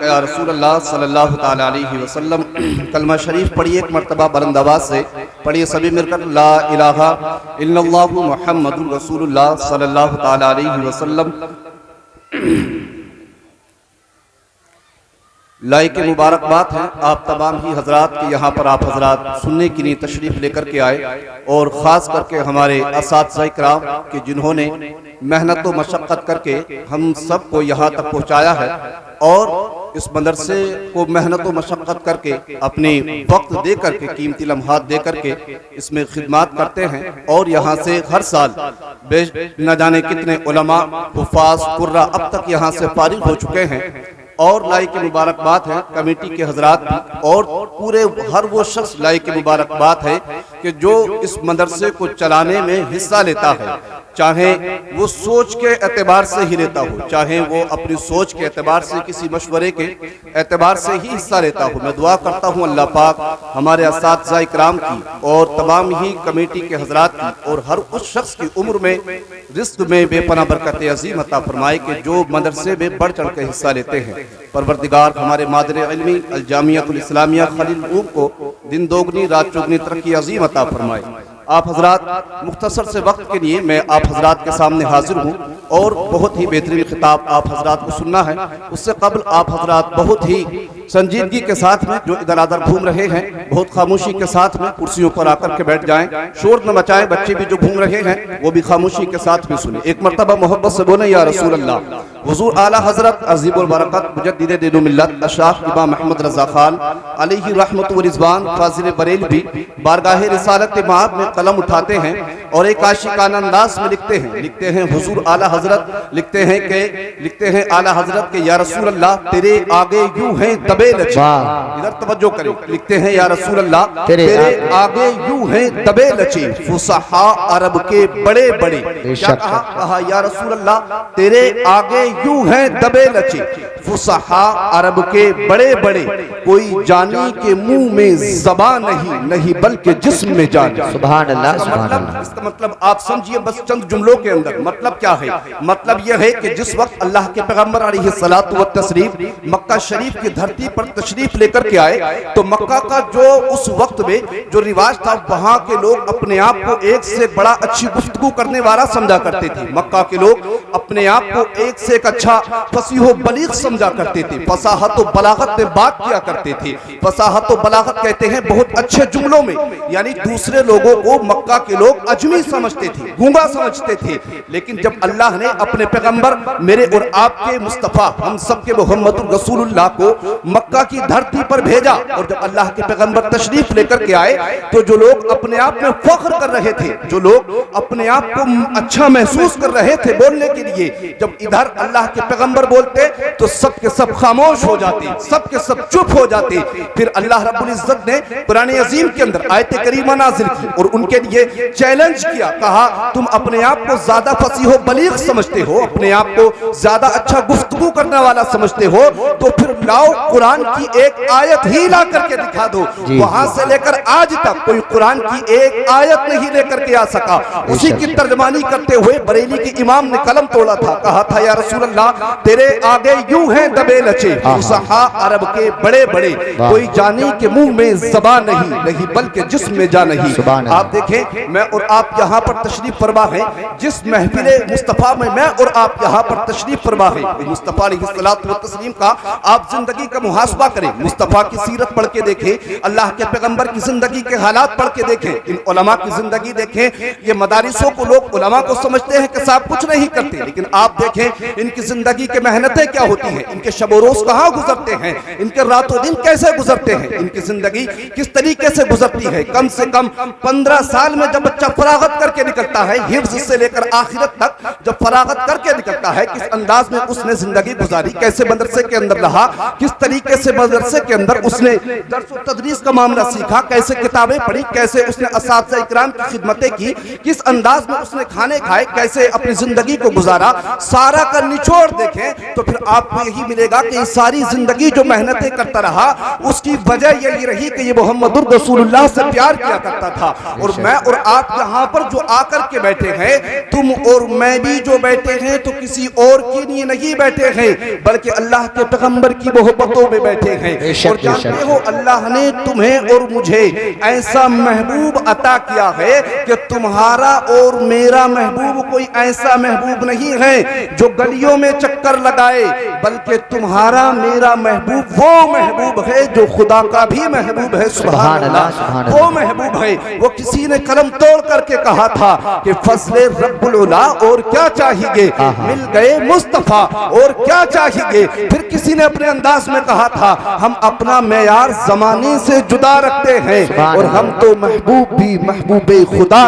या रसूल अल्लाह सल्लल्लाहु ताला अलैहि वसल्लम। कलमा शरीफ पढ़िए एक मरतबा बुलंद आवाज़ से पढ़िए सभी मिलकर, ला इलाहा इल्लल्लाहु मुहम्मदुर रसूलुल्लाह सल्लल्लाहु ताला अलैहि वसल्लम। लाइक मुबारकबाद है आप तमाम ही हजरात के यहाँ पर आप हजरात सुनने के लिए तशरीफ़ लेकर के आए, और ख़ास करके हमारे असातिज़ा इकराम के जिन्होंने मेहनत व मशक्क़त करके हम सब को यहाँ तक पहुँचाया है, और इस मदरसे को मेहनत व मशक्क़त करके अपने वक्त दे करके कीमती लम्हात दे करके इसमें खिदमत करते हैं। और यहाँ से हर साल न जाने कितने उलमा, हुफ़ाज़, कुर्रा अब तक यहाँ से फारिग हो चुके हैं। और लाइक मुबारकबाद है कमेटी के हजरात भी, और पूरे हर वो शख्स लाइक मुबारकबाद है कि जो इस मदरसे को चलाने में हिस्सा लेता है, चाहे वो सोच के एतबार से ही लेता हो, चाहे वो अपनी सोच के एतबार से, किसी मशवरे के एतबार से ही हिस्सा लेता हो। मैं दुआ करता हूँ अल्लाह पाक हमारे असातिज़ा इकराम की और तमाम ही कमेटी के हजरात की और हर उस शख्स की उम्र में, रिज़्क़ में बेपनाह बरकत अज़ीम अता फरमाए कि जो मदरसे में बढ़ चढ़ के हिस्सा लेते हैं। परवरदिगार हमारे मादरे इल्मी अल जामियतुल इस्लामिया खलील ऊम को दिन दोगुनी रात चौगुनी तरक्की अज़ीम अता फरमाए। आप हजरात मुख्तसर से वक्त के लिए मैं आप हजरात के सामने हाजिर हूँ, और बहुत ही बेहतरीन खिताब आप हजरात को सुनना है। उससे कबल आप हजरात बहुत ही संजीदगी के साथ में जो इधर उधर घूम रहे हैं, बहुत खामोशी के साथ में कुर्सियों पर आकर के बैठ जाएं, शोर न मचाएं। बच्चे भी जो घूम रहे हैं वो भी खामोशी के साथ में सुने। एक मरतबा मोहब्बत से बोले या रसूल अल्लाह। हुजूर आला हजरत अज़ीमुल बरकत मुजद्दिद दीनुल मिल्लत अशाख इमाम अहमद रज़ा खान अलैहि रहमत व रिज़वान फाज़िल बरेलवी बारगाह रिसालत माब में कलम उठाते हैं और एक आशिकाना अंदाज में लिखते हैं हुजूर आला हजरत लिखते हैं आला हजरत के या रसूल अल्लाह तेरे आगे यूं हैं दबे लचे। इधर तवज्जो करें, लिखते हैं या रसूल अल्लाह तेरे आगे यूं हैं दबे लचे, फुसहा अरब के बड़े बड़े। क्या कहा या रसूल अल्लाह तेरे आगे यूं हैं दबे लचे, फुसहा अरब के बड़े बड़े, कोई जानी के मुंह में ज़बान नहीं बल्कि जिस्म में जान। सुभान अल्लाह, सुभान अल्लाह। इसका मतलब आप समझिए बस चंद जुमलों के अंदर। मतलब क्या है? मतलब यह है कि जिस वक्त अल्लाह के पैगंबर अलैहिस्सलातु व तस्लीम मक्का शरीफ की धरती पर तशरीफ लेकर के आए, तो मक्का का जो उस वक्त में जो रिवाज था, वहां के लोग अपने आप को एक से बड़ा अच्छी गुफ्तगू करने वाला समझा करते थे। मक्का के लोग अपने आप को एक से एक अच्छा फसीह बलीग समझा करते थे, फसाहत व बलागत में बात किया करते थे। फसाहत व बलागत कहते हैं बहुत अच्छे जुमलों में, यानी दूसरे लोगों को मक्का के लोग अजमी समझते थे, गूंगा समझते थे। लेकिन जब अल्लाह ने अपने पैगंबर मेरे और आपके मुस्तफ़ा हम सबके मोहम्मद रसूलुल्लाह को मक्का की धरती पर भेजा, और जब अल्लाह के पैगंबर तशरीफ लेकर के आए, तो जो लोग अपने आप में फख्र कर रहे थे, जो लोग अपने आप को अच्छा महसूस कर रहे थे बोलने के लिए, जब इधर अल्लाह के पैगंबर बोलते तो सब के सब खामोश हो जाते, सब के सब चुप हो जाते। फिर अल्लाह रब्बुल इज्जत ने कुरान अजीम के अंदर आयत करीमा नाज़िल की और उनके लिए चैलेंज किया, कहा तुम अपने आप को ज्यादा फसीह बलीग समझते हो, अपने आप को ज्यादा अच्छा गुफ्तगू करने वाला समझते हो, तो फिर लाओ कुरान की एक आयत ही ला करके दिखा दो। वहां से लेकर आज तक कोई कुरान की एक आयत नहीं लेकर के आ सका। उसी की तर्जमानी करते हुए बरेली के इमाम ने कलम तोड़ा था, कहा था या रसूल अल्लाह तेरे आगे यूं हैं दबे लचे, फुसहा अरब के बड़े बड़े, कोई जानी के मुंह में ज़बान नहीं बल्कि जिस्म में जा नहीं। आप देखें मैं और आप यहाँ पर तशरीफ फरमा है, जिस महफिले मुस्तफ़ा में मैं और आप यहाँ पर तशरीफ फरमा है, मुस्तफ़ा अलैहिस्सलातु व तस्लीम का आप जिंदगी का मुहासबा करें, मुस्तफ़ा की सीरत पढ़ के देखें, अल्लाह के पैगंबर की जिंदगी के हालात पढ़ के देखें, इन उलमा की जिंदगी देखें। ये मदारिसों को लोग उलमा को समझते हैं कि साहब कुछ नहीं करते, लेकिन आप देखें इनकी जिंदगी की मेहनतें क्या होती हैं, इनके शब रोज कहाँ गुजरते हैं, इनके रातों दिन कैसे गुजरते हैं, इनकी जिंदगी किस तरीके से गुजरती है। कम से कम 15 साल में जब बच्चा फरागत करके निकलता है, हिफ्ज से लेकर आखिरत तक जब फरागत करके निकलता है, किस अंदाज में उसने जिंदगी गुजारी, कैसे मदरसे के अंदर रहा, किस तरीके तरीके से मदरसे के अंदर उसने दर्स व तदरीस का मामला सीखा, कैसे किताबें पढ़ी, कैसे उसने असातिज़ा इकराम की खिदमतें की, किस अंदाज में उसने खाने खाए, कैसे अपनी जिंदगी को गुजारा, सारा का निचोड़ देखें तो फिर आपको यही मिलेगा कि सारी जिंदगी जो मेहनतें करता रहा उसकी वजह यही रही कि ये मोहम्मदुर रसूलुल्लाह से प्यार किया करता था। और मैं और आप यहाँ पर जो आकर के बैठे हैं, तुम और मैं भी जो बैठे हैं तो किसी और के लिए नहीं बैठे हैं बल्कि अल्लाह के पैगंबर की मोहब्बतों में बैठे हैं। और जानते हो अल्लाह ने तुम्हें और मुझे ऐसा महबूब अता किया है कि तुम्हारा और मेरा महबूब कोई ऐसा महबूब नहीं है जो गलियों में चक्कर लगाए, बल्कि तुम्हारा मेरा महबूब वो महबूब है जो खुदा का भी महबूब है। सुभान अल्लाह, वो महबूब है। वो किसी ने कलम तोड़ करके कहा था कि फजले रब्बुल उला और क्या चाहिए, मिल गए मुस्तफा और क्या चाहिए। फिर किसी ने अपने अंदाज में कहा था हम अपना मेयार जमाने से जुदा रखते हैं और हम तो महबूब भी महबूबे खुदा।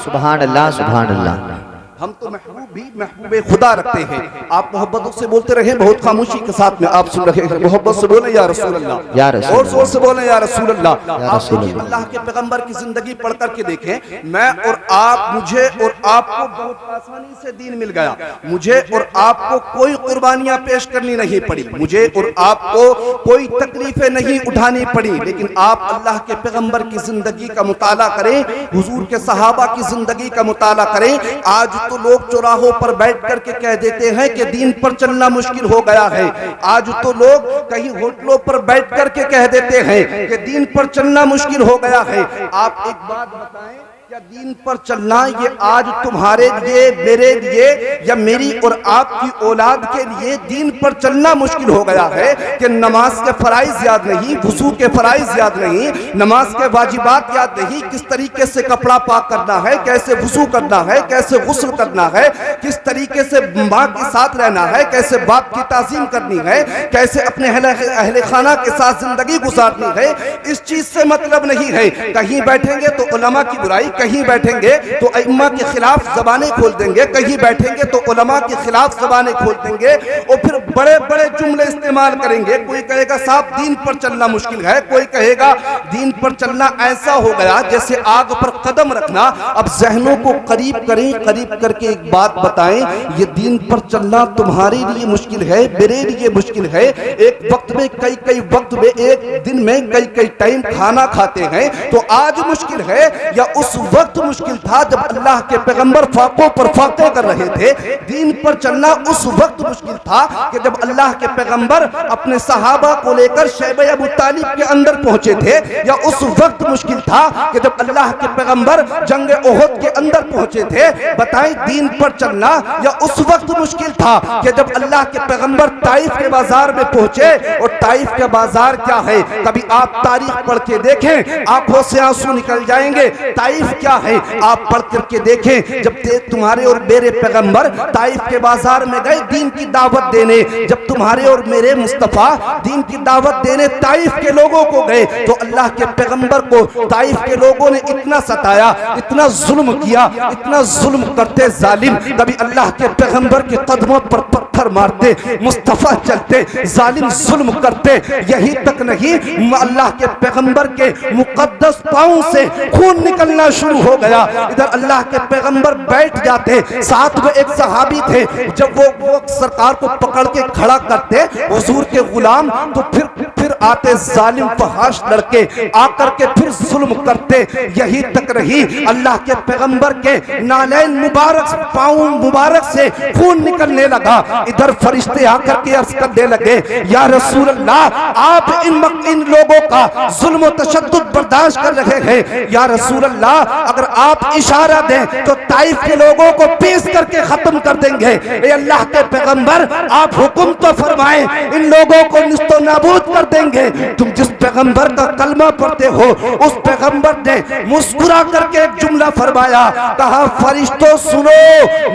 सुभान अल्लाह, सुभान अल्लाह। हम तो महबूब भी महबूबे खुदा रखते हैं। आप मोहब्बतों से बोलते रहे, बहुत खामोशी के साथ में आप सुन रहे हैं। मोहब्बत से बोले या रसूल अल्लाह, या रसूल और जोर से बोले या रसूल अल्लाह। आप अल्लाह के पैगंबर की जिंदगी पढ़ करके देखें, मैं और आप, मुझे और आपको बहुत आसानी से दीन मिल गया। मुझे और आपको कोई कुर्बानियां पेश करनी नहीं पड़ी, मुझे और आपको कोई तकलीफें नहीं उठानी पड़ी। लेकिन आप अल्लाह के पैगंबर की जिंदगी का मुताला करें, हुजूर के सहाबा की जिंदगी का मुताला करें। आज तो लोग चौराहों पर बैठ करके कह देते हैं कि दीन पर चलना मुश्किल हो गया है। आज तो लोग कहीं होटलों पर बैठ करके कह देते हैं कि दीन पर चलना मुश्किल हो गया है। आप एक बात बताएं, क्या दीन पर चलना ये आज तुम्हारे लिए, मेरे लिए या मेरी और आपकी औलाद के लिए दीन पर चलना मुश्किल हो गया है कि नमाज के फराइज याद नहीं, वुज़ू के फराइज याद नहीं, नमाज के वाजिबात याद नहीं, किस तरीके से कपड़ा पाक करना है, कैसे वुज़ू करना है, कैसे गुस्ल करना है, किस तरीके से माँ के साथ रहना है, कैसे बाप की ताज़ीम करनी है, कैसे अपने अहले खाना के साथ जिंदगी गुजारनी है। इस चीज से मतलब नहीं है। कहीं बैठेंगे तो उलमा की बुराई, कहीं बैठेंगे तो अइम्मा के खिलाफ जबानें खोल देंगे, कहीं बैठेंगे तो उलमा के खिलाफ जबानें खोल देंगे और फिर बड़े बड़े जुमले इस्तेमाल करेंगे। कोई कहेगा साहब दीन पर चलना मुश्किल है, कोई कहेगा दीन पर चलना ऐसा हो गया जैसे आग पर कदम रखना। अब जहनों को करीब करें, करीब करके एक बात बताएं, ये दीन पर चलना तुम्हारे लिए मुश्किल है, मेरे लिए मुश्किल है। एक वक्त में कई वक्त में, एक दिन में कई टाइम खाना खाते हैं तो आज मुश्किल है या उस वक्त मुश्किल था जब अल्लाह के पैगंबर फाकों पर फाके कर रहे थे। दीन पर चलना उस वक्त मुश्किल था कि जब अल्लाह के पैगंबर अपने सहाबा को लेकर शैबे अबू तालिब के अंदर पहुंचे थे, या उस वक्त मुश्किल था कि जब अल्लाह के पैगंबर जंग ओहद के अंदर पहुंचे थे। बताएं दीन पर चलना या उस वक्त मुश्किल था कि जब अल्लाह के पैगंबर ताइफ के बाजार में पहुंचे। और ताइफ के बाजार क्या है, कभी आप तारीख पढ़ के देखें, आंखों से आंसू निकल जाएंगे। ताइफ क्या है आप पढ़ करके देखें। जब तुम्हारे और मेरे पैगंबर ताइफ के बाजार में गए दीन की दावत देने, जब तुम्हारे और मेरे मुस्तफा दीन की दावत देने ताइफ के लोगों को गए, तो अल्लाह के पैगंबर को ताइफ के लोगों ने इतना सताया, इतना जुल्म किया, इतना जुल्म करते जालिम। कभी अल्लाह के पैगंबर के कदमों पर पत्थर मारते, मुस्तफा चलते, जालिम जुल्म करते। यही तक नहीं, अल्लाह के पैगंबर के मुकद्दस पांव से खून निकलना शुरू हो गया। इधर अल्लाह के पैगंबर बैठ जाते, साथ में एक सहाबी थे, जब वो सरकार को पकड़ के खड़ा करते हुजूर के गुलाम, तो फिर आते जालिम फहाश लड़के आकर के फिर जुल्म करते। यही तक रही, अल्लाह के पैगंबर के नालैन मुबारक, पांव मुबारक से खून निकलने लगा। इधर फरिश्ते आकर के अर्ज करने लगे, या रसूल अल्लाह, आप इन लोगों का जुल्म तशद्दुद बर्दाश्त कर रहे हैं। या रसूल अल्लाह, अगर आप इशारा दें तो ताइफ के लोगों को पीस करके खत्म कर देंगे। ए अल्लाह के पैगंबर, आप हुक्म तो फरमाएं, इन लोगों को निस्तो नाबूद कर देंगे। तुम जिस पैगंबर का कलमा पढ़ते हो उस पैगंबर ने मुस्कुरा करके एक जुमला फरमाया, कहा फरिश्तों सुनो,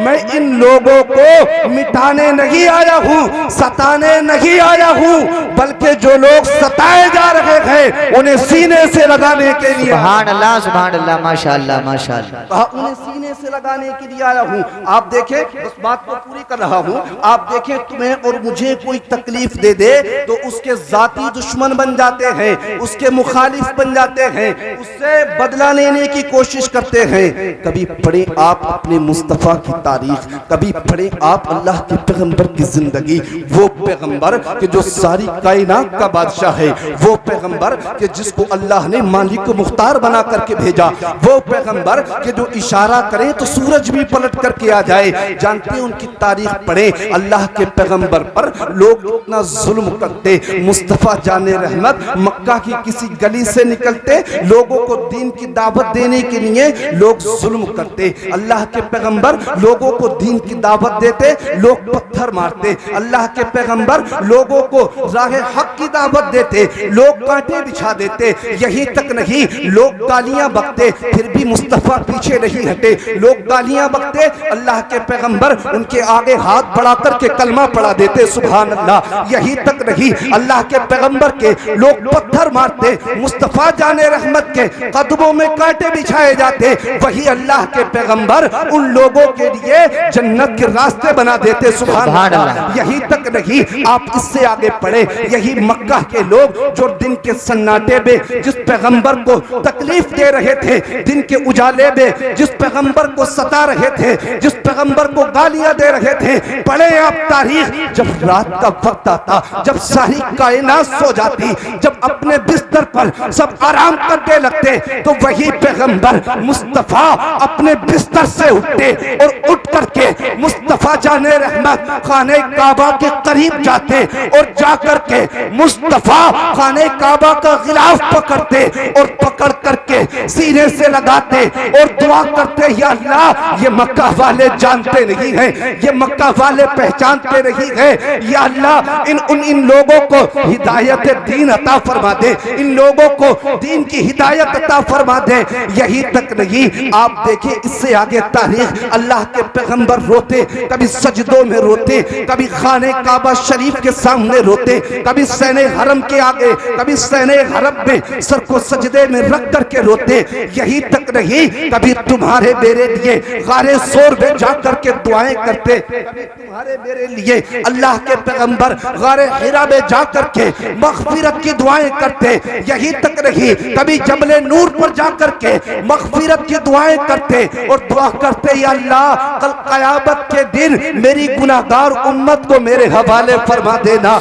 मैं इन लोगों को मिटाने नहीं आया हूँ, सताने नहीं आया हूँ, बल्कि जो लोग सताए जा रहे हैं उन्हें सीने से लगाने के लिए। सुभान अल्लाह, सुभान अल्लाह, माशाअल्लाह, माशाअल्लाह। उन्हें सीने से लगाने के लिए आया हूँ। आप देखें, उस बात को पूरी कर रहा हूँ। आप देखें, तुम्हें और मुझे कोई तकलीफ दे दे तो उसके जाती आदमी दुश्मन बन जाते हैं, उसके मुखालिफ बन जाते हैं, उससे बदला लेने की कोशिश करते हैं। कभी पढ़े आप अपने मुस्तफ़ा की तारीख, कभी पढ़े आप अल्लाह के पैगंबर की जिंदगी, वो पैगंबर कि जो सारी कायनात का बादशाह है, वो पैगंबर कि जिसको अल्लाह ने मालिक मुख्तार बना करके भेजा, वो पैगंबर कि जो इशारा करे तो सूरज भी पलट करके आ जाए। जानते हैं उनकी तारीख पढ़े, अल्लाह के पैगंबर पर लोग इतना जुल्म करते। मुस्तफ़ा जाने रहमत मक्का की किसी गली से निकलते, लोगों को दीन की दावत देने के लिए लोग जुल्म करते। अल्लाह के पैगंबर लोगों को दीन की दावत देते, लोग पत्थर मारते। अल्लाह के पैगंबर लोगों को राह हक की दावत देते, लोग कांटे बिछा देते। यही तक नहीं, लोग गालियां बकते, फिर भी मुस्तफ़ा पीछे नहीं हटे। लोग गालियां बकते, अल्लाह के पैगंबर उनके आगे हाथ बढ़ा करके कलमा पढ़ा देते, सुभान अल्लाह। यही तक नहीं, अल्लाह के पैगंबर के लोग पत्थर मारते, मुस्तफ़ा जाने रहमत के कदमों में कांटे बिछाए जाते। वही अल्लाह के पैगंबर उन लोगों के लिए जन्नत के रास्ते बना देते, सुभान अल्लाह। यही तक नहीं, आप इससे आगे पढ़े, यही मक्का के लोग जो दिन के सन्नाटे में जिस पैगंबर को तकलीफ दे रहे थे, दिन के उजाले में जिस पैगंबर को सता रहे थे, जिस पैगंबर को गालियां दे रहे थे, पढ़े आप तारीख। जब रात का वक्त आता, जब सारी कायनात सो जाती, जब अपने बिस्तर पर सब आराम करने लगते, तो वही पैगंबर मुस्तफ़ा अपने बिस्तर से उठते और उठ करके मुस्तफ़ा जाने रहमत खाने काबा के करीब जाते और जाकर के मुस्तफ़ा खाने काबा का गिलाफ पकड़ते और पकड़ करके सीने से लगाते और दुआ करते, या अल्लाह ये मक्का वाले जानते नहीं हैं, ये मक्का वाले पहचानते नहीं हैं, या अल्लाह इन लोगों को हिदायत दीन अता फरमा दे, इन लोगों को दीन की हिदायत अता फरमा दे। यही तक नहीं, आप देखिए इससे आगे तारीख। अल्लाह के पैगंबर रोते, कभी सजदों में रोते, कभी खाने काबा शरीफ के सामने रोते, कभी सैने हरम के आगे, कभी सैने हरम में सर को सजदे में रख करके रोते। यही तक नहीं, कभी तुम्हारे मेरे लिए गारे सोर में जाकर के दुआएं करते, कभी तुम्हारे मेरे लिए अल्लाह के पैगंबर गारे हिरा में जाकर के मगफिरत की दुआएं करते। यही तक नहीं, कभी जबले नूर पर जाकर के मगफिरत की दुआएं करते और दुआ करते, या अल्लाह कल क़यामत के दिन मेरी गुनाहगार उम्मत को मेरे हवाले फरमा देना।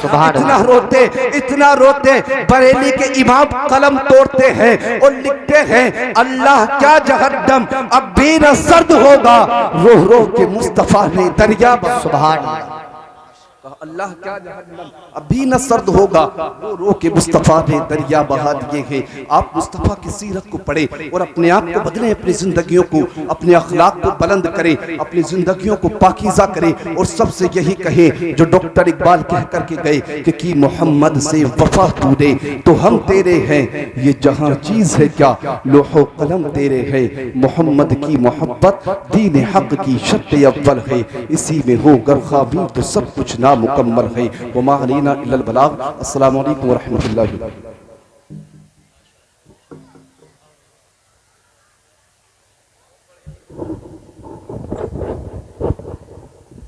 इतना रोते बरेली के इमाम कलम तोड़ते हैं और लिखते हैं, अल्लाह क्या जहन्नम अब भी न सर्द होगा, रो रो के मुस्तफ़ा ने दरिया। सुभान अल्लाह क्या जहन्नम अभी न सर्द होगा, रो रो के मुस्तफ़ा ने दरिया बहा दिए हैं। आप मुस्तफ़ा की सीरत को पढ़े और अपने आप को बदलें, अपनी जिंदगियों को, अपने अखलाक को बुलंद करें, अपनी जिंदगियों को पाकीज़ा करें और सबसे यही कहें जो डॉक्टर इकबाल कह करके गए कि मोहम्मद से वफा तूने तो हम तेरे हैं, ये जहां चीज है क्या लोहो कलम तेरे है, मोहम्मद की मोहब्बत दीन हक की शर्त अव्वल है, इसी में हो गर्खाबी तो सब कुछ ना मुकम्मल है। वमा अलैना इल्लल बलाग। अस्सलामु अलैकुम व रहमतुल्लाहि।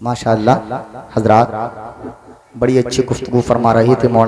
माशाअल्लाह हजरात बड़ी अच्छी गुफ्तगू फरमा रहे थे मौलाना।